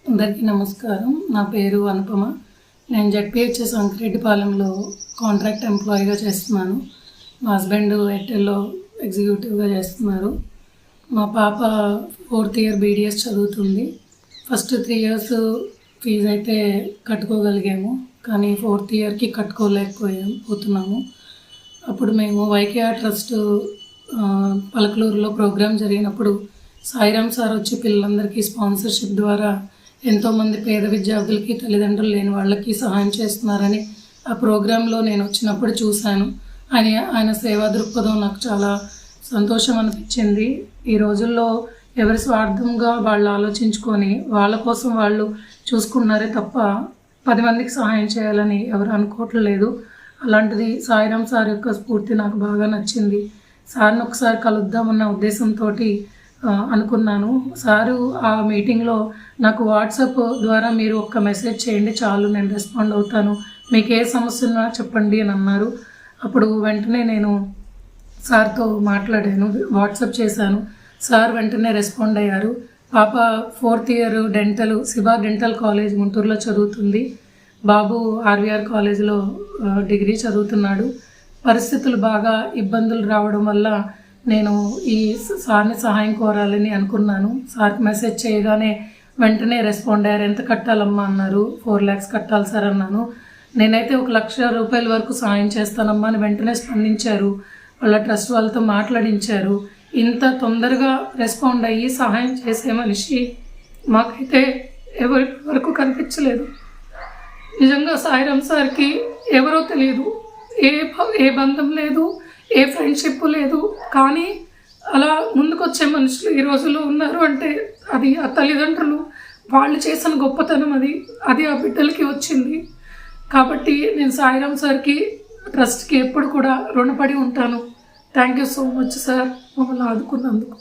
అందరికీ నమస్కారం. నా పేరు అనుపమ. నేను జెడ్పీహెచ్ఎస్ అంకిరెడ్డిపాలెంలో కాంట్రాక్ట్ ఎంప్లాయీగా చేస్తున్నాను. మా హస్బెండ్ ఎయిర్టెల్లో ఎగ్జిక్యూటివ్గా చేస్తున్నారు. మా పాప 4th ఇయర్ బీడీఎస్ చదువుతుంది. ఫస్ట్ 3 years ఫీజు అయితే కట్టుకోగలిగాము, కానీ 4th ఇయర్కి కట్టుకోలేకపోతున్నాము. అప్పుడు మేము వైకేఆర్ ట్రస్ట్ పలకలూరులో ప్రోగ్రాం జరిగినప్పుడు సాయిరామ్ సార్ వచ్చి పిల్లలందరికీ స్పాన్సర్షిప్ ద్వారా ఎంతోమంది పేద విద్యార్థులకి, తల్లిదండ్రులు లేని వాళ్ళకి సహాయం చేస్తున్నారని ఆ ప్రోగ్రాంలో నేను వచ్చినప్పుడు చూశాను. ఆయన సేవా దృక్పథం నాకు చాలా సంతోషం అనిపించింది. ఈ రోజుల్లో ఎవరి స్వార్థంగా వాళ్ళు ఆలోచించుకొని వాళ్ళ కోసం వాళ్ళు చూసుకున్నారే తప్ప 10 మందికి సహాయం చేయాలని ఎవరు అనుకోవట్లేదు. అలాంటిది సాయిరామ్ సార్ యొక్క స్ఫూర్తి నాకు బాగా నచ్చింది. సార్ని ఒకసారి కలుద్దామన్న ఉద్దేశంతో అనుకున్నాను. సారు ఆ మీటింగ్లో నాకు వాట్సాప్ ద్వారా మీరు ఒక్క మెసేజ్ చేయండి చాలు, నేను రెస్పాండ్ అవుతాను, మీకు ఏ సమస్య ఉన్నా చెప్పండి అని అన్నారు. అప్పుడు వెంటనే నేను సార్తో మాట్లాడాను, వాట్సాప్ చేశాను. సార్ వెంటనే రెస్పాండ్ అయ్యారు. పాప 4th year dental Shiva dental college గుంటూరులో చదువుతుంది. బాబు ఆర్వీఆర్ కాలేజీలో డిగ్రీ చదువుతున్నాడు. పరిస్థితులు బాగా ఇబ్బందులు రావడం వల్ల నేను ఈ సార్ని సహాయం కోరాలని అనుకున్నాను. సార్కి మెసేజ్ చేయగానే వెంటనే రెస్పాండ్ అయ్యారు. ఎంత కట్టాలమ్మా అన్నారు. 4 lakhs కట్టాలి సార్ అన్నాను. నేనైతే 1 లక్ష రూపాయల వరకు సహాయం చేస్తానమ్మా అని వెంటనే స్పందించారు. వాళ్ళ ట్రస్ట్ వాళ్ళతో మాట్లాడించారు. ఇంత తొందరగా రెస్పాండ్ అయ్యి సహాయం చేసే మనిషి మాకైతే ఎవరి వరకు కనిపించలేదు. నిజంగా సాయిరామ్ సార్కి ఎవరో తెలియదు, ఏ బంధం లేదు, ఏ ఫ్రెండ్షిప్ లేదు, కానీ అలా ముందుకొచ్చే మనుషులు ఈ రోజుల్లో ఉన్నారు అంటే అది ఆ తల్లిదండ్రులు వాళ్ళు చేసిన గొప్పతనం, అది ఆ బిడ్డలకి వచ్చింది. కాబట్టి నేను సాయిరామ్ సార్కి, ట్రస్ట్కి ఎప్పుడు కూడా రుణపడి ఉంటాను. Thank you so much sir, మమ్మల్ని ఆదుకున్నందుకు.